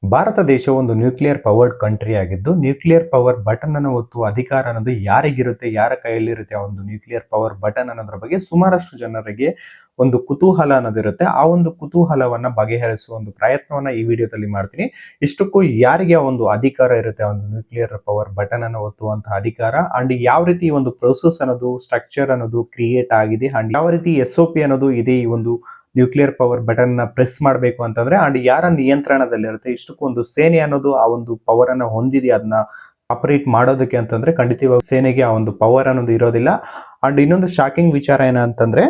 ಭಾರತ ದೇಶವು ಒಂದು nuclear powered country ಆಗಿದ್ದು, ನ್ಯೂಕ್ಲಿಯರ್ ಪವರ್ ಬಟನ್ ಅನ್ನು ಒತ್ತುವ ಅಧಿಕಾರ ಅನ್ನೋದು ಯಾರಿಗಿರುತ್ತೆ, ಯಾರ ಕೈಯಲ್ಲಿರುತ್ತೆ ಆ ಒಂದು ನ್ಯೂಕ್ಲಿಯರ್ ಪವರ್ ಬಟನ್ ಅನ್ನೋದ್ರ ಬಗ್ಗೆ ಸುಮಾರಷ್ಟು ಜನರಿಗೆ ಒಂದು ಕುತೂಹಲ ಅನ್ನೋದಿರುತ್ತೆ. ಆ ಒಂದು ಕುತೂಹಲವನ್ನ ಬಗೆಹರಿಸುವ ಒಂದು ಪ್ರಯತ್ನವನ್ನ ಈ ವಿಡಿಯೋದಲ್ಲಿ ಮಾಡ್ತೀನಿ. ಇಷ್ಟಕ್ಕೂ ಯಾರಿಗೆ ಆ ಒಂದು ಅಧಿಕಾರ ಇರುತ್ತೆ, ಆ ಒಂದು ನ್ಯೂಕ್ಲಿಯರ್ ಪವರ್ ಬಟನ್ ಅನ್ನು ಒತ್ತುವಂತಹ ಅಧಿಕಾರ, ಅಂಡ್ ಯಾವ ರೀತಿ ಒಂದು ಪ್ರೋಸೆಸ್ ಅನ್ನೋದು, ಸ್ಟ್ರಕ್ಚರ್ ಅನ್ನೋದು ಕ್ರಿಯೇಟ್ ಆಗಿದೆ, ಅಂಡ್ ಯಾವ ರೀತಿ SOP ಅನ್ನೋದು ಇದೆ ಈ ಒಂದು ನ್ಯೂಕ್ಲಿಯರ್ ಪವರ್ ಬಟನ್ ನ ಪ್ರೆಸ್ ಮಾಡಬೇಕು ಅಂತಂದ್ರೆ, ಅಂಡ್ ಯಾರ ನಿಯಂತ್ರಣದಲ್ಲಿರುತ್ತೆ, ಇಷ್ಟಕ್ಕೂ ಒಂದು ಸೇನೆ ಅನ್ನೋದು ಆ ಒಂದು ಪವರ್ ಅನ್ನ ಹೊಂದಿದೆ ಅದನ್ನ ಆಪರೇಟ್ ಮಾಡೋದಕ್ಕೆ ಅಂತಂದ್ರೆ ಖಂಡಿತವಾಗಿ ಸೇನೆಗೆ ಆ ಒಂದು ಪವರ್ ಅನ್ನೋದು ಇರೋದಿಲ್ಲ. ಅಂಡ್ ಇನ್ನೊಂದು ಶಾಕಿಂಗ್ ವಿಚಾರ ಏನಂತಂದ್ರೆ,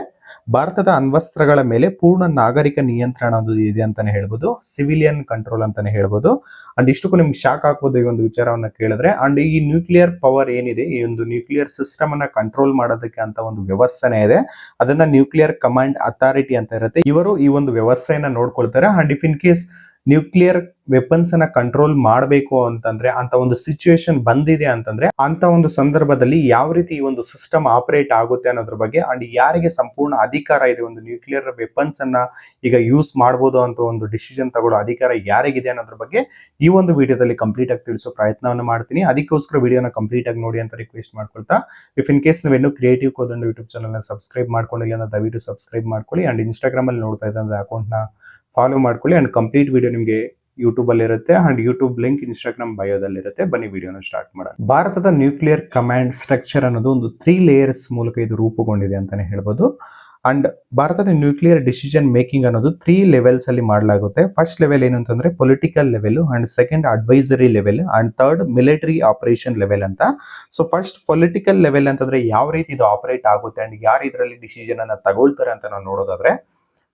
ಭಾರತದ ಅಣ್ವಸ್ತ್ರಗಳ ಮೇಲೆ ಪೂರ್ಣ ನಾಗರಿಕ ನಿಯಂತ್ರಣ ಅನ್ನೋದು ಇದೆ ಅಂತಾನೆ ಹೇಳ್ಬೋದು, ಸಿವಿಲಿಯನ್ ಕಂಟ್ರೋಲ್ ಅಂತಾನೆ ಹೇಳ್ಬೋದು. ಅಂಡ್ ಇಷ್ಟಕ್ಕೂ ನಿಮ್ಗೆ ಶಾಕ್ ಆಗ್ಬೋದು ಈ ಒಂದು ವಿಚಾರವನ್ನ ಕೇಳಿದ್ರೆ. ಅಂಡ್ ಈ ನ್ಯೂಕ್ಲಿಯರ್ ಪವರ್ ಏನಿದೆ, ಈ ಒಂದು ನ್ಯೂಕ್ಲಿಯರ್ ಸಿಸ್ಟಮ್ ಅನ್ನ ಕಂಟ್ರೋಲ್ ಮಾಡೋದಕ್ಕೆ ಅಂತ ಒಂದು ವ್ಯವಸ್ಥೆನೇ ಇದೆ, ಅದನ್ನ ನ್ಯೂಕ್ಲಿಯರ್ ಕಮಾಂಡ್ ಅಥಾರಿಟಿ ಅಂತ ಇರುತ್ತೆ. ಇವರು ಈ ಒಂದು ವ್ಯವಸ್ಥೆಯನ್ನ ನೋಡ್ಕೊಳ್ತಾರೆ. And if in case nuclear weapons ಅನ್ನ ಕಂಟ್ರೋಲ್ ಮಾಡಬೇಕು ಅಂತಂದ್ರೆ, ಅಂತ ಒಂದು ಸಿಚುವೇಶನ್ ಬಂದಿದೆ ಅಂತಂದ್ರೆ, ಅಂತ ಒಂದು ಸಂದರ್ಭದಲ್ಲಿ ಯಾವ ರೀತಿ ಈ ಒಂದು ಸಿಸ್ಟಮ್ ಆಪರೇಟ್ ಆಗುತ್ತೆ ಅನ್ನೋದ್ರ ಬಗ್ಗೆ, ಅಂಡ್ ಯಾರಿಗೆ ಸಂಪೂರ್ಣ ಅಧಿಕಾರ ಇದೆ ಒಂದು ನ್ಯೂಕ್ಲಿಯರ್ ವೆಪನ್ಸ್ ಅನ್ನ ಈಗ ಯೂಸ್ ಮಾಡಬಹುದು ಅಂತ ಒಂದು ಡಿಸಿಷನ್ ತಗೊಳ್ಳೋ ಅಧಿಕಾರ ಯಾರಿಗಿದೆ ಅನ್ನೋದ್ರ ಬಗ್ಗೆ ಈ ಒಂದು ವಿಡಿಯೋದಲ್ಲಿ ಕಂಪ್ಲೀಟ್ ಆಗಿ ತಿಳಿಸೋ ಪ್ರಯತ್ನವನ್ನು ಮಾಡ್ತೀನಿ. ಅದಕ್ಕೋಸ್ಕರ ವಿಡಿಯೋನ ಕಂಪ್ಲೀಟ್ ಆಗಿ ನೋಡಿ ಅಂತ ರಿಕ್ವೆಸ್ಟ್ ಮಾಡ್ಕೊಳ್ತಾ, ಇಫ್ ಇನ್ ಕೇಸ್ ನೀವೇನು ಕ್ರಿಯೇಟಿವ್ ಕೋದಂಡ ಯೂಟ್ಯೂಬ್ ಚಾನಲ್ ನ ಸಬ್ಸ್ಕ್ರೈಬ್ ಮಾಡ್ಕೊಂಡಿಲ್ಲ ಅಂದ್ರೆ ದಯವಿಟ್ಟು ಸಬ್ಸ್ಕ್ರೈಬ್ ಮಾಡ್ಕೊಳ್ಳಿ. ಅಂಡ್ ಇನ್ಸ್ಟಾಗ್ರಾಮ್ ಅಲ್ಲಿ ನೋಡ್ತಾ ಇದ್ದಂದ್ರೆ ಅಕೌಂಟ್ ನ ಫಾಲೋ ಮಾಡ್ಕೊಳ್ಳಿ. ಅಂಡ್ ಕಂಪ್ಲೀಟ್ ವಿಡಿಯೋ ನಿಮಗೆ ಯೂಟ್ಯೂಬ್ ಅಲ್ಲಿ ಇರುತ್ತೆ, ಅಂಡ್ ಯೂಟ್ಯೂಬ್ ಲಿಂಕ್ ಇನ್ಸ್ಟಾಗ್ರಾಮ್ ಬಯೋದಲ್ಲಿ ಇರುತ್ತೆ. ಬನ್ನಿ ವಿಡಿಯೋನ ಸ್ಟಾರ್ಟ್ ಮಾಡೋಣ. ಭಾರತದ ನ್ಯೂಕ್ಲಿಯರ್ ಕಮಾಂಡ್ ಸ್ಟ್ರಕ್ಚರ್ ಅನ್ನೋದು ಒಂದು 3 ಲೇಯರ್ಸ್ ಮೂಲಕ ಇದು ರೂಪುಗೊಂಡಿದೆ ಅಂತಾನೆ ಹೇಳ್ಬೋದು. ಅಂಡ್ ಭಾರತದ ನ್ಯೂಕ್ಲಿಯರ್ ಡಿಸಿಷನ್ ಮೇಕಿಂಗ್ ಅನ್ನೋದು 3 ಲೆವೆಲ್ಸ್ ಅಲ್ಲಿ ಮಾಡಲಾಗುತ್ತೆ. ಫಸ್ಟ್ ಲೆವೆಲ್ ಏನು ಅಂತಂದ್ರೆ political level, and second advisory level, and third military operation level ಅಂತ. ಸೊ ಫಸ್ಟ್ ಪೊಲಿಟಿಕಲ್ ಲೆವೆಲ್ ಅಂತಂದ್ರೆ ಯಾವ ರೀತಿ ಇದು ಆಪರೇಟ್ ಆಗುತ್ತೆ ಅಂಡ್ ಯಾರು ಇದರಲ್ಲಿ ಡಿಸಿಷನ್ ಅನ್ನ ತಗೊಳ್ತಾರೆ ಅಂತ ನಾವು ನೋಡೋದಾದ್ರೆ,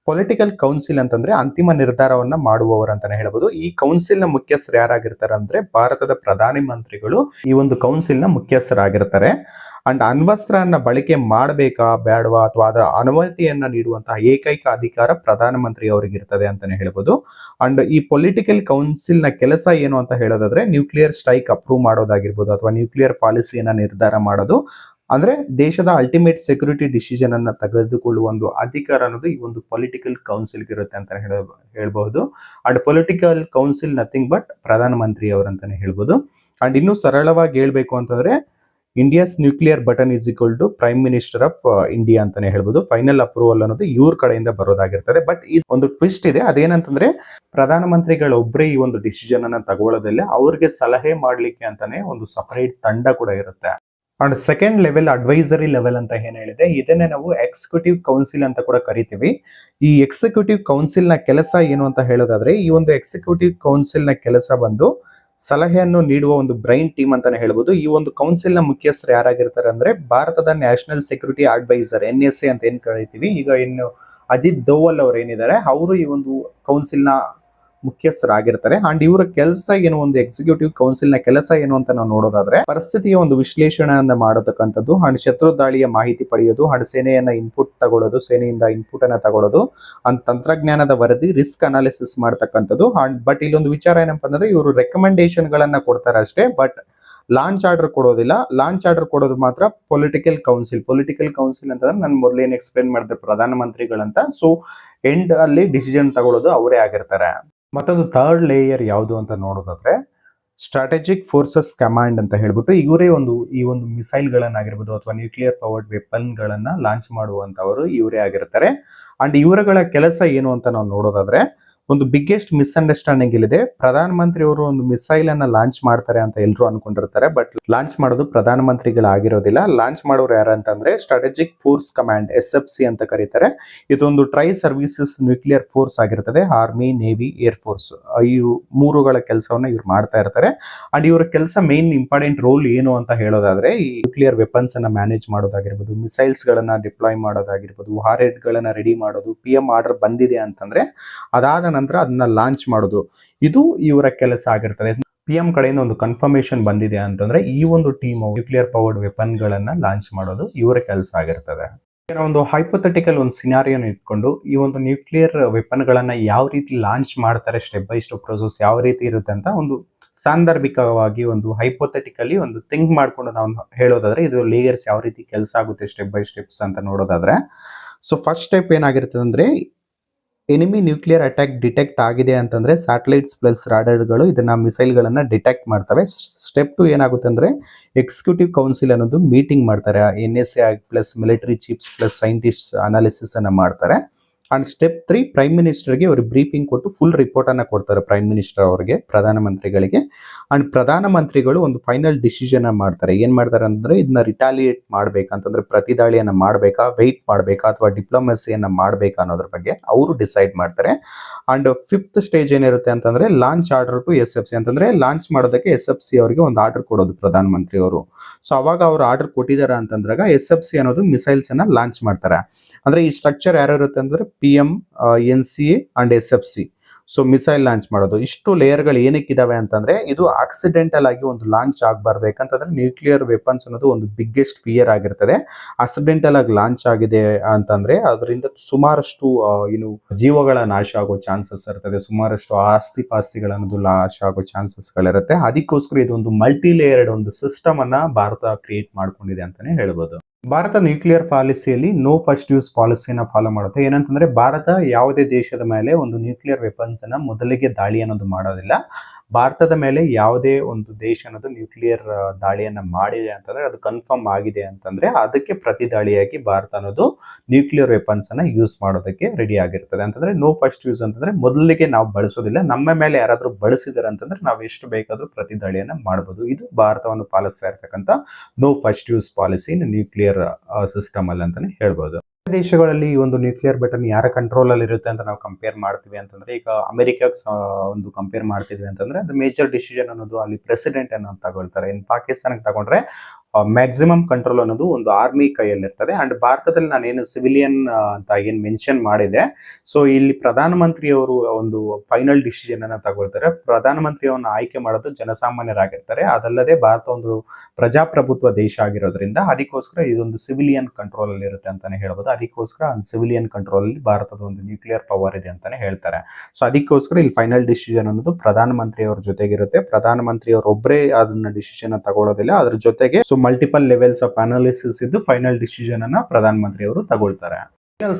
ಪೊಲಿಟಿಕಲ್ ಕೌನ್ಸಿಲ್ ಅಂತಂದ್ರೆ ಅಂತಿಮ ನಿರ್ಧಾರವನ್ನ ಮಾಡುವವರು ಅಂತಾನೆ ಹೇಳ್ಬೋದು. ಈ ಕೌನ್ಸಿಲ್ ನ ಮುಖ್ಯಸ್ಥರು ಯಾರಾಗಿರ್ತಾರೆ ಅಂದ್ರೆ ಭಾರತದ ಪ್ರಧಾನಿ ಮಂತ್ರಿಗಳು ಈ ಒಂದು ಕೌನ್ಸಿಲ್ ನ ಮುಖ್ಯಸ್ಥರಾಗಿರ್ತಾರೆ. ಅಂಡ್ ಅಣ್ವಸ್ತ್ರನ್ನ ಬಳಕೆ ಮಾಡಬೇಕಾ ಬೇಡವಾ ಅಥವಾ ಅದರ ಅನುಮತಿಯನ್ನ ನೀಡುವಂತಹ ಏಕೈಕ ಅಧಿಕಾರ ಪ್ರಧಾನಮಂತ್ರಿ ಅವರಿಗಿರ್ತದೆ ಅಂತಾನೆ ಹೇಳ್ಬೋದು. ಅಂಡ್ ಈ ಪೊಲಿಟಿಕಲ್ ಕೌನ್ಸಿಲ್ ನ ಕೆಲಸ ಏನು ಅಂತ ಹೇಳೋದಾದ್ರೆ, ನ್ಯೂಕ್ಲಿಯರ್ ಸ್ಟ್ರೈಕ್ ಅಪ್ರೂವ್ ಮಾಡೋದಾಗಿರ್ಬೋದು ಅಥವಾ ನ್ಯೂಕ್ಲಿಯರ್ ಪಾಲಿಸಿಯನ್ನ ನಿರ್ಧಾರ ಮಾಡೋದು, ಅಂದ್ರೆ ದೇಶದ ಅಲ್ಟಿಮೇಟ್ ಸೆಕ್ಯೂರಿಟಿ ಡಿಸಿಷನ್ ಅನ್ನ ತೆಗೆದುಕೊಳ್ಳುವ ಒಂದು ಅಧಿಕಾರ ಅನ್ನೋದು ಈ ಒಂದು ಪೊಲಿಟಿಕಲ್ ಕೌನ್ಸಿಲ್ ಇರುತ್ತೆ ಅಂತ ಹೇಳ್ಬಹುದು. And political council nothing but ಪ್ರಧಾನಮಂತ್ರಿ ಅವರಂತಾನೆ ಹೇಳ್ಬೋದು. ಅಂಡ್ ಇನ್ನು ಸರಳವಾಗಿ ಹೇಳ್ಬೇಕು ಅಂತಂದ್ರೆ, India's nuclear button is equal to prime minister of India ಅಂತಾನೆ ಹೇಳ್ಬೋದು. ಫೈನಲ್ ಅಪ್ರೂವಲ್ ಅನ್ನೋದು ಇವ್ರ ಕಡೆಯಿಂದ ಬರೋದಾಗಿರ್ತದೆ. ಬಟ್ ಈ ಒಂದು ಟ್ವಿಸ್ಟ್ ಇದೆ, ಅದೇನಂತಂದ್ರೆ ಪ್ರಧಾನಮಂತ್ರಿಗಳೊಬ್ಬರೇ ಈ ಒಂದು ಡಿಸಿಷನ್ ಅನ್ನ ತಗೊಳ್ಳೋದಿಲ್ಲ, ಅವ್ರಿಗೆ ಸಲಹೆ ಮಾಡ್ಲಿಕ್ಕೆ ಅಂತಾನೆ ಒಂದು ಸಪರೇಟ್ ತಂಡ ಕೂಡ ಇರುತ್ತೆ. And second level advisory level ಅಂತ ಏನ್ ಹೇಳಿದೆ, ಇದನ್ನೇ ನಾವು ಎಕ್ಸಿಕ್ಯೂಟಿವ್ ಕೌನ್ಸಿಲ್ ಅಂತ ಕೂಡ ಕರಿತೀವಿ. ಈ ಎಕ್ಸಿಕ್ಯೂಟಿವ್ ಕೌನ್ಸಿಲ್ ನ ಕೆಲಸ ಏನು ಅಂತ ಹೇಳೋದಾದ್ರೆ, ಈ ಒಂದು ಎಕ್ಸಿಕ್ಯೂಟಿವ್ ಕೌನ್ಸಿಲ್ ನ ಕೆಲಸ ಬಂದು ಸಲಹೆಯನ್ನು ನೀಡುವ ಒಂದು ಬ್ರೈನ್ ಟೀಮ್ ಅಂತಾನೆ ಹೇಳ್ಬೋದು. ಈ ಒಂದು ಕೌನ್ಸಿಲ್ ನ ಮುಖ್ಯಸ್ಥರು ಯಾರಾಗಿರ್ತಾರೆ ಅಂದ್ರೆ ಭಾರತದ ನ್ಯಾಷನಲ್ ಸೆಕ್ಯೂರಿಟಿ ಅಡ್ವೈಸರ್ NSA ಅಂತ ಏನ್ ಕರಿತೀವಿ. ಈಗ ಇನ್ನು ಅಜಿತ್ ದೋವಲ್ ಅವರು ಏನಿದ್ದಾರೆ, ಅವರು ಈ ಒಂದು ಕೌನ್ಸಿಲ್ ನ ಮುಖ್ಯಸ್ಥರಾಗಿರ್ತಾರೆ. ಅಂಡ್ ಇವರ ಕೆಲಸ ಏನು, ಒಂದು ಎಕ್ಸಿಕ್ಯೂಟಿವ್ ಕೌನ್ಸಿಲ್ ನ ಕೆಲಸ ಏನು ಅಂತ ನಾವು ನೋಡೋದಾದ್ರೆ, ಪರಿಸ್ಥಿತಿಯ ಒಂದು ವಿಶ್ಲೇಷಣೆಯನ್ನ ಮಾಡತಕ್ಕಂಥದ್ದು, ಅಂಡ್ ಶತ್ರು ದಾಳಿಯ ಮಾಹಿತಿ ಪಡೆಯೋದು, ಅಂಡ್ ಸೇನೆಯನ್ನ ಇನ್ಪುಟ್ ತಗೊಳ್ಳೋದು, ಸೇನೆಯಿಂದ ಇನ್ಪುಟ್ ಅನ್ನ ತಗೊಳ್ಳೋದು, ಅಂಡ್ ತಂತ್ರಜ್ಞಾನದ ವರದಿ, ರಿಸ್ಕ್ ಅನಾಲಿಸಿಸ್ ಮಾಡ್ತಕ್ಕಂಥದ್ದು. ಅಂಡ್ ಬಟ್ ಇಲ್ಲೊಂದು ವಿಚಾರ ಏನಪ್ಪಾ ಅಂದ್ರೆ, ಇವರು ರೆಕಮೆಂಡೇಶನ್ ಗಳನ್ನ ಕೊಡ್ತಾರೆ ಅಷ್ಟೇ, ಬಟ್ ಲಾಂಚ್ ಆರ್ಡರ್ ಕೊಡೋದಿಲ್ಲ. ಲಾಂಚ್ ಆರ್ಡರ್ ಕೊಡೋದು ಮಾತ್ರ ಪೊಲಿಟಿಕಲ್ ಕೌನ್ಸಿಲ್. ಪೊಲಿಟಿಕಲ್ ಕೌನ್ಸಿಲ್ ಅಂತಂದ್ರೆ ನಾನು ಮೊದಲೇನು ಎಕ್ಸ್ಪ್ಲೇನ್ ಮಾಡಿದೆ ಪ್ರಧಾನಮಂತ್ರಿಗಳಂತ. ಸೊ ಎಂಡ್ ಅಲ್ಲಿ ಡಿಸಿಷನ್ ತಗೊಳ್ಳೋದು ಅವರೇ ಆಗಿರ್ತಾರೆ. ಮತ್ತೊಂದು ಥರ್ಡ್ ಲೇಯರ್ ಯಾವುದು ಅಂತ ನೋಡೋದಾದ್ರೆ, ಸ್ಟ್ರಾಟಜಿಕ್ ಫೋರ್ಸಸ್ ಕಮಾಂಡ್ ಅಂತ ಹೇಳ್ಬಿಟ್ಟು ಇವರೇ ಈ ಒಂದು ಮಿಸೈಲ್ ಗಳನ್ನಾಗಿರ್ಬೋದು ಅಥವಾ ನ್ಯೂಕ್ಲಿಯರ್ ಪವರ್ಡ್ ವೆಪನ್ ಗಳನ್ನ ಲಾಂಚ್ ಮಾಡುವಂತವರು ಇವರೇ ಆಗಿರ್ತಾರೆ. ಅಂಡ್ ಇವರುಗಳ ಕೆಲಸ ಏನು ಅಂತ ನಾವು ನೋಡೋದಾದ್ರೆ, ಒಂದು ಬಿಗ್ಗೆಸ್ಟ್ ಮಿಸ್ಅಂಡರ್ಸ್ಟ್ಯಾಂಡಿಂಗ್ ಇಲ್ಲಿದೆ. ಪ್ರಧಾನಮಂತ್ರಿ ಅವರು ಒಂದು ಮಿಸೈಲ್ ಅನ್ನ ಲಾಂಚ್ ಮಾಡ್ತಾರೆ ಅಂತ ಎಲ್ಲರೂ ಅನ್ಕೊಂಡಿರ್ತಾರೆ, ಬಟ್ ಲಾಂಚ್ ಮಾಡೋದು ಪ್ರಧಾನಮಂತ್ರಿಗಳಾಗಿರೋದಿಲ್ಲ. ಲಾಂಚ್ ಮಾಡೋರು ಯಾರಂತಂದ್ರೆ ಸ್ಟ್ರಾಟಜಿಕ್ ಫೋರ್ಸ್ ಕಮಾಂಡ್ SFC ಅಂತ ಕರೀತಾರೆ. ಇದೊಂದು ಟ್ರೈ ಸರ್ವಿಸಸ್ ನ್ಯೂಕ್ಲಿಯರ್ ಫೋರ್ಸ್ ಆಗಿರ್ತದೆ. ಆರ್ಮಿ, ನೇವಿ, ಏರ್ ಫೋರ್ಸ್ ಈ ಮೂರುಗಳ ಕೆಲಸವನ್ನ ಇವ್ರು ಮಾಡ್ತಾ ಇರ್ತಾರೆ. ಅಂಡ್ ಇವರ ಕೆಲಸ ಮೇನ್ ಇಂಪಾರ್ಟೆಂಟ್ ರೋಲ್ ಏನು ಅಂತ ಹೇಳೋದಾದ್ರೆ, ಈ ನ್ಯೂಕ್ಲಿಯರ್ ವೆಪನ್ಸ್ ಅನ್ನ ಮ್ಯಾನೇಜ್ ಮಾಡೋದಾಗಿರ್ಬೋದು, ಮಿಸೈಲ್ಸ್ ಗಳನ್ನ ಡಿಪ್ಲಾಯ್ ಮಾಡೋದಾಗಿರ್ಬೋದು, ವಾರ್ಹೆಡ್ ಗಳನ್ನ ರೆಡಿ ಮಾಡೋದು, PM ಆರ್ಡರ್ ಬಂದಿದೆ ಅಂತಂದ್ರೆ ಅದಾದ ನಂತರ ಅದನ್ನ ಲಾಂಚ್ ಮಾಡೋದು, ಇದು ಇವರ ಕೆಲಸ ಆಗಿರ್ತದೆ. PM ಕಡೆಯಿಂದ ಒಂದು ಕನ್ಫರ್ಮೇಶನ್ ಬಂದಿದೆ ಅಂತಂದ್ರೆ ಈ ಒಂದು ಟೀಮ್ ನ್ಯೂಕ್ಲಿಯರ್ ಪವರ್ಡ್ ವೆಪನ್ ಗಳನ್ನ ಲಾಂಚ್ ಮಾಡೋದು ಇವರ ಕೆಲಸ ಆಗಿರ್ತದೆ. ಒಂದು ಹೈಪೋಥೆಟಿಕಲ್ ಒಂದು ಸಿನಾರಿಯೋನ ಇಟ್ಕೊಂಡು ಈ ಒಂದು ನ್ಯೂಕ್ಲಿಯರ್ ವೆಪನ್ ಗಳನ್ನ ಯಾವ ರೀತಿ ಲಾಂಚ್ ಮಾಡ್ತಾರೆ, ಸ್ಟೆಪ್ ಬೈ ಸ್ಟೆಪ್ ಪ್ರೋಸೆಸ್ ಯಾವ ರೀತಿ ಇರುತ್ತೆ ಅಂತ ಒಂದು ಸಾಂದರ್ಭಿಕವಾಗಿ ಒಂದು ಹೈಪೋಥೆಟಿಕಲಿ ಒಂದು ಥಿಂಕ್ ಮಾಡ್ಕೊಂಡು ನಾವು ಹೇಳೋದಾದ್ರೆ, ಇದು ಲೇಯರ್ಸ್ ಯಾವ ರೀತಿ ಕೆಲಸ ಆಗುತ್ತೆ ಸ್ಟೆಪ್ ಬೈ ಸ್ಟೆಪ್ಸ್ ಅಂತ ನೋಡೋದಾದ್ರೆ, ಸೊ ಫಸ್ಟ್ ಸ್ಟೆಪ್ ಏನಾಗಿರ್ತದೆ ಅಂದ್ರೆ, ಎನಿಮಿ ನ್ಯೂಕ್ಲಿಯರ್ ಅಟ್ಯಾಕ್ ಡಿಟೆಕ್ಟ್ ಆಗಿದೆ ಅಂತಂದ್ರೆ ಸ್ಯಾಟಲೈಟ್ಸ್ ಪ್ಲಸ್ ರಾಡರ್ಗಳು ಇದನ್ನ ಮಿಸೈಲ್ಗಳನ್ನ ಡಿಟೆಕ್ಟ್ ಮಾಡ್ತವೆ. ಸ್ಟೆಪ್ 2 ಏನಾಗುತ್ತೆ ಅಂದ್ರೆ ಎಕ್ಸಿಕ್ಯೂಟಿವ್ ಕೌನ್ಸಿಲ್ ಅನ್ನೋದು ಮೀಟಿಂಗ್ ಮಾಡ್ತಾರೆ. NSA plus military chiefs plus scientist analysis ಅನ್ನ ಮಾಡ್ತಾರೆ. ಅಂಡ್ ಸ್ಟೆಪ್ 3 ಪ್ರೈಮ್ ಮಿನಿಸ್ಟರ್ಗೆ ಅವರು ಬ್ರೀಫಿಂಗ್ ಕೊಟ್ಟು ಫುಲ್ ರಿಪೋರ್ಟ್ ಅನ್ನ ಕೊಡ್ತಾರೆ ಪ್ರೈಮ್ ಮಿನಿಸ್ಟರ್ ಅವರಿಗೆ, ಪ್ರಧಾನಮಂತ್ರಿಗಳಿಗೆ. ಅಂಡ್ ಪ್ರಧಾನಮಂತ್ರಿಗಳು ಒಂದು ಫೈನಲ್ ಡಿಸಿಷನ್ ಮಾಡ್ತಾರೆ. ಏನ್ ಮಾಡ್ತಾರೆ ಅಂದ್ರೆ ಇದನ್ನ ರಿಟಾಲಿಯೇಟ್ ಮಾಡ್ಬೇಕಂತಂದ್ರೆ ಪ್ರತಿದಾಳಿಯನ್ನ ಮಾಡ್ಬೇಕಾ, ವೆಯ್ಟ್ ಮಾಡ್ಬೇಕಾ ಅಥವಾ ಡಿಪ್ಲೊಮಸಿಯನ್ನ ಮಾಡ್ಬೇಕಾ ಅನ್ನೋದ್ರ ಬಗ್ಗೆ ಅವರು ಡಿಸೈಡ್ ಮಾಡ್ತಾರೆ. ಅಂಡ್ 5th ಸ್ಟೇಜ್ ಏನಿರುತ್ತೆ ಅಂತಂದ್ರೆ ಲಾಂಚ್ ಆರ್ಡರ್ ಟು SFC ಅಂತಂದ್ರೆ ಲಾಂಚ್ ಮಾಡೋದಕ್ಕೆ SFC ಅವರಿಗೆ ಒಂದು ಆರ್ಡರ್ ಕೊಡೋದು ಪ್ರಧಾನಮಂತ್ರಿ ಅವರು. ಸೊ ಅವಾಗ ಅವರು ಆರ್ಡರ್ ಕೊಟ್ಟಿದ್ದಾರೆ ಅಂತಂದ್ರಾಗ SFC ಅನ್ನೋದು ಮಿಸೈಲ್ಸ್ ಅನ್ನ ಲಾಂಚ್ ಮಾಡ್ತಾರೆ. ಅಂದ್ರೆ ಈ ಸ್ಟ್ರಕ್ಚರ್ ಯಾರು ಇರುತ್ತೆ ಅಂದ್ರೆ PM, NCA and SFC. So missile launch ಮಾಡೋದು. ಇಷ್ಟು ಲೇಯರ್ಗಳು ಏನಕ್ಕಿದಾವೆ ಅಂತಂದ್ರೆ ಇದು ಆಕ್ಸಿಡೆಂಟಲ್ ಆಗಿ ಒಂದು ಲಾಂಚ್ ಆಗಬಾರ್ದು. ಯಾಕಂತಂದ್ರೆ ನ್ಯೂಕ್ಲಿಯರ್ ವೆಪನ್ಸ್ ಅನ್ನೋದು ಒಂದು ಬಿಗ್ಗೆಸ್ಟ್ ಫಿಯರ್ ಆಗಿರ್ತದೆ. ಆಕ್ಸಿಡೆಂಟಲ್ ಆಗಿ ಲಾಂಚ್ ಆಗಿದೆ ಅಂತಂದ್ರೆ ಅದರಿಂದ ಸುಮಾರಷ್ಟು ಜೀವಗಳ ನಾಶ ಆಗೋ ಚಾನ್ಸಸ್ ಇರ್ತದೆ, ಸುಮಾರಷ್ಟು ಆಸ್ತಿ ಪಾಸ್ತಿಗಳ ಅನ್ನೋದು ನಾಶ ಆಗೋ ಚಾನ್ಸಸ್ ಗಳಿರುತ್ತೆ. ಅದಕ್ಕೋಸ್ಕರ ಇದೊಂದು ಮಲ್ಟಿ ಲೇಯರ್ಡ್ ಒಂದು ಸಿಸ್ಟಮ್ ಅನ್ನ ಭಾರತ ಕ್ರಿಯೇಟ್ ಮಾಡ್ಕೊಂಡಿದೆ ಅಂತಾನೆ ಹೇಳ್ಬೋದು. ಭಾರತ ನ್ಯೂಕ್ಲಿಯರ್ ಪಾಲಿಸಿಯಲ್ಲಿ ನೋ ಫಸ್ಟ್ ಯೂಸ್ ಪಾಲಿಸಿನ ಫಾಲೋ ಮಾಡುತ್ತೆ. ಏನಂತಂದ್ರೆ ಭಾರತ ಯಾವುದೇ ದೇಶದ ಮೇಲೆ ಒಂದು ನ್ಯೂಕ್ಲಿಯರ್ ವೆಪನ್ಸ್ ಅನ್ನ ಮೊದಲಿಗೆ ದಾಳಿ ಅನ್ನೋದು ಮಾಡೋದಿಲ್ಲ. ಭಾರತದ ಮೇಲೆ ಯಾವುದೇ ಒಂದು ದೇಶ ಅನ್ನೋದು ನ್ಯೂಕ್ಲಿಯರ್ ದಾಳಿಯನ್ನ ಮಾಡಿದೆ ಅಂತಂದ್ರೆ ಅದು ಕನ್ಫರ್ಮ್ ಆಗಿದೆ ಅಂತಂದ್ರೆ ಅದಕ್ಕೆ ಪ್ರತಿ ದಾಳಿಯಾಗಿ ಭಾರತ ಅನ್ನೋದು ನ್ಯೂಕ್ಲಿಯರ್ ವೆಪನ್ಸ್ ಅನ್ನ ಯೂಸ್ ಮಾಡೋದಕ್ಕೆ ರೆಡಿ ಆಗಿರ್ತದೆ. ಅಂತಂದ್ರೆ ನೋ ಫಸ್ಟ್ ಯೂಸ್ ಅಂತಂದ್ರೆ ಮೊದಲಿಗೆ ನಾವು ಬಳಸೋದಿಲ್ಲ, ನಮ್ಮ ಮೇಲೆ ಯಾರಾದ್ರೂ ಬಳಸಿದಾರೆ ಅಂತಂದ್ರೆ ನಾವು ಎಷ್ಟು ಬೇಕಾದ್ರೂ ಪ್ರತಿ ದಾಳಿಯನ್ನ ಮಾಡಬಹುದು. ಇದು ಭಾರತವನ್ನು ಪಾಲಿಸ್ತಾ ಇರ್ತಕ್ಕಂಥ no first use policy nuclear system ಅಲ್ಲಿ ಅಂತಾನೆ ಹೇಳ್ಬೋದು. ದೇಶಗಳಲ್ಲಿ ಈ ಒಂದು ನ್ಯೂಕ್ಲಿಯರ್ ಬಟನ್ ಯಾರ ಕಂಟ್ರೋಲ್ ಅಲ್ಲಿ ಇರುತ್ತೆ ಅಂತ ನಾವು ಕಂಪೇರ್ ಮಾಡ್ತೀವಿ ಅಂತಂದ್ರೆ, ಈಗ ಅಮೆರಿಕಾಗ್ ಒಂದು ಕಂಪೇರ್ ಮಾಡ್ತಿದ್ವಿ ಅಂತಂದ್ರೆ ಅದು ಮೇಜರ್ ಡಿಸಿಷನ್ ಅನ್ನೋದು ಅಲ್ಲಿ ಪ್ರೆಸಿಡೆಂಟ್ ಅನ್ನೋದು ತಗೊಳ್ತಾರೆ. ಇನ್ ಪಾಕಿಸ್ತಾನಕ್ಕೆ ತಗೊಂಡ್ರೆ ಮ್ಯಾಕ್ಸಿಮಮ್ ಕಂಟ್ರೋಲ್ ಅನ್ನೋದು ಒಂದು ಆರ್ಮಿ ಕೈಯಲ್ಲಿ ಇರ್ತದೆ. ಅಂಡ್ ಭಾರತದಲ್ಲಿ ನಾನೇನು ಸಿವಿಲಿಯನ್ ಅಂತ ಏನ್ ಮೆನ್ಷನ್ ಮಾಡಿದೆ, ಸೊ ಇಲ್ಲಿ ಪ್ರಧಾನಮಂತ್ರಿಯವರು ಒಂದು ಫೈನಲ್ ಡಿಸಿಷನ್ ಅನ್ನ ತಗೊಳ್ತಾರೆ. ಪ್ರಧಾನಮಂತ್ರಿಯವನ್ನ ಆಯ್ಕೆ ಮಾಡೋದು ಜನಸಾಮಾನ್ಯರಾಗಿರ್ತಾರೆ. ಅದಲ್ಲದೆ ಭಾರತ ಒಂದು ಪ್ರಜಾಪ್ರಭುತ್ವ ದೇಶ ಆಗಿರೋದ್ರಿಂದ ಅದಕ್ಕೋಸ್ಕರ ಇದೊಂದು ಸಿವಿಲಿಯನ್ ಕಂಟ್ರೋಲ್ ಅಲ್ಲಿ ಇರುತ್ತೆ ಅಂತಾನೆ ಹೇಳ್ಬೋದು. ಅದಕ್ಕೋಸ್ಕರ ಸಿವಿಲಿಯನ್ ಕಂಟ್ರೋಲ್ ಅಲ್ಲಿ ಭಾರತದ ಒಂದು ನ್ಯೂಕ್ಲಿಯರ್ ಪವರ್ ಇದೆ ಅಂತಾನೆ ಹೇಳ್ತಾರೆ. ಸೊ ಅದಕ್ಕೋಸ್ಕರ ಇಲ್ಲಿ ಫೈನಲ್ ಡಿಸಿಷನ್ ಅನ್ನೋದು ಪ್ರಧಾನಮಂತ್ರಿಯವರ ಜೊತೆಗಿರುತ್ತೆ. ಪ್ರಧಾನಮಂತ್ರಿಯವರೊಬ್ಬರೇ ಅದನ್ನ ಡಿಸಿಷನ್ ತಗೊಳ್ಳೋದಿಲ್ಲ, ಅದ್ರ ಜೊತೆಗೆ ಮಲ್ಟಿಪಲ್ ಲೆವೆಲ್ಸ್ ಆಫ್ ಅನಾಲಿಸಿಸ್ ಇದ್ದು ಫೈನಲ್ ಡಿಸಿಷನ್ ಅನ್ನ ಪ್ರಧಾನಮಂತ್ರಿ ಅವರು ತಗೊಳ್ತಾರೆ.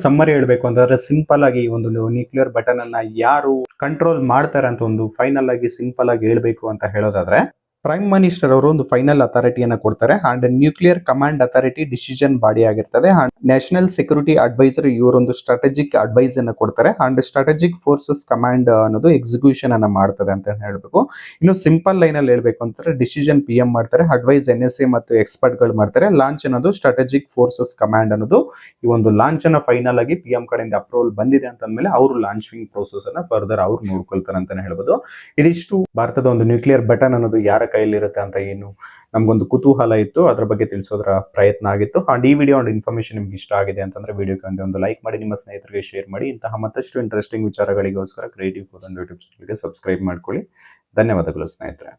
ಸಮ್ಮರಿ ಹೇಳ್ಬೇಕು ಅಂತಂದ್ರೆ ಸಿಂಪಲ್ ಆಗಿ ಒಂದು ನ್ಯೂಕ್ಲಿಯರ್ ಬಟನ್ ಅನ್ನ ಯಾರು ಕಂಟ್ರೋಲ್ ಮಾಡ್ತಾರೆ ಅಂತ ಒಂದು ಫೈನಲ್ ಆಗಿ ಸಿಂಪಲ್ ಆಗಿ ಹೇಳ್ಬೇಕು ಅಂತ ಹೇಳೋದಾದ್ರೆ, ಪ್ರೈಮ್ ಮಿನಿಸ್ಟರ್ ಅವರು ಒಂದು ಫೈನಲ್ ಅಥಾರಿಟಿಯನ್ನ ಕೊಡ್ತಾರೆ. And nuclear command authority decision body ಆಗಿರ್ತದೆ. ಅಂಡ್ ನ್ಯಾಷನಲ್ ಸೆಕ್ಯೂರಿಟಿ ಅಡ್ವೈಸರ್ ಇವರೊಂದು ಸ್ಟ್ರಾಟಜಿಕ್ ಅಡ್ವೈಸ್ ಅನ್ನ ಕೊಡ್ತಾರೆ. ಅಂಡ್ ಸ್ಟ್ರಾಟಜಿಕ್ ಫೋರ್ಸಸ್ ಕಮಾಂಡ್ ಅನ್ನೋದು ಎಕ್ಸಿಕ್ಯೂಷನ್ ಅನ್ನ ಮಾಡ್ತದೆ ಅಂತ ಹೇಳ್ಬೇಕು. ಇನ್ನು ಸಿಂಪಲ್ ಲೈನ್ ಅಲ್ಲಿ ಹೇಳ್ಬೇಕು ಅಂತಂದ್ರೆ ಡಿಸಿಷನ್ PM ಮಾಡ್ತಾರೆ, ಅಡ್ವೈಸ್ NSA ಮತ್ತು ಎಕ್ಸ್ಪರ್ಟ್ ಗಳು ಮಾಡ್ತಾರೆ. ಲಾಂಚ್ ಅನ್ನೋದು ಸ್ಟ್ರಾಟಜಿಕ್ ಫೋರ್ಸಸ್ ಕಮಾಂಡ್ ಅನ್ನೋದು ಈ ಒಂದು ಲಾಂಚ್ ಅನ್ನ ಫೈನಲ್ ಆಗಿ PM ಕಡೆಯಿಂದ ಅಪ್ರೂವಲ್ ಬಂದಿದೆ ಅಂತಂದ್ಮೇಲೆ ಅವರು ಲಾಂಚಿಂಗ್ ಪ್ರೋಸೆಸ್ ಅನ್ನ ಫರ್ದರ್ ಅವ್ರು ನೋಡ್ಕೊಳ್ತಾರೆ ಅಂತಾನೆ ಹೇಳ್ಬೋದು. ಇದಿಷ್ಟು ಭಾರತದ ಒಂದು ನ್ಯೂಕ್ಲಿಯರ್ ಬಟನ್ ಅನ್ನೋದು ಯಾರ ಕೈಲಿರುತ್ತೆ ಅಂತ ಏನು ನಮ್ಗೊಂದು ಕುತೂಹಲ ಇತ್ತು, ಅದ್ರ ಬಗ್ಗೆ ತಿಳಿಸೋದ್ರ ಪ್ರಯತ್ನ ಆಗಿತ್ತು. ಅಂಡ್ ಈ ವಿಡಿಯೋ ಒಂದು ಇನ್ಫಾರ್ಮೇಶನ್ ನಿಮ್ಗೆ ಇಷ್ಟ ಆಗಿದೆ ಅಂತಂದ್ರೆ ವಿಡಿಯೋಗೆ ಒಂದು ಲೈಕ್ ಮಾಡಿ, ನಿಮ್ಮ ಸ್ನೇಹಿತರಿಗೆ ಶೇರ್ ಮಾಡಿ. ಇಂತಹ ಮತ್ತಷ್ಟು ಇಂಟ್ರೆಸ್ಟಿಂಗ್ ವಿಚಾರಗಳಿಗೋಸ್ಕರ ಕ್ರಿಯೇಟಿವ್ ಫೋರ್ ಯೂಟ್ಯೂಬ್ ಚಾನಲ್ಗೆ ಸಬ್ಸ್ಕ್ರೈಬ್ ಮಾಡ್ಕೊಳ್ಳಿ. ಧನ್ಯವಾದಗಳು ಸ್ನೇಹಿತರೆ.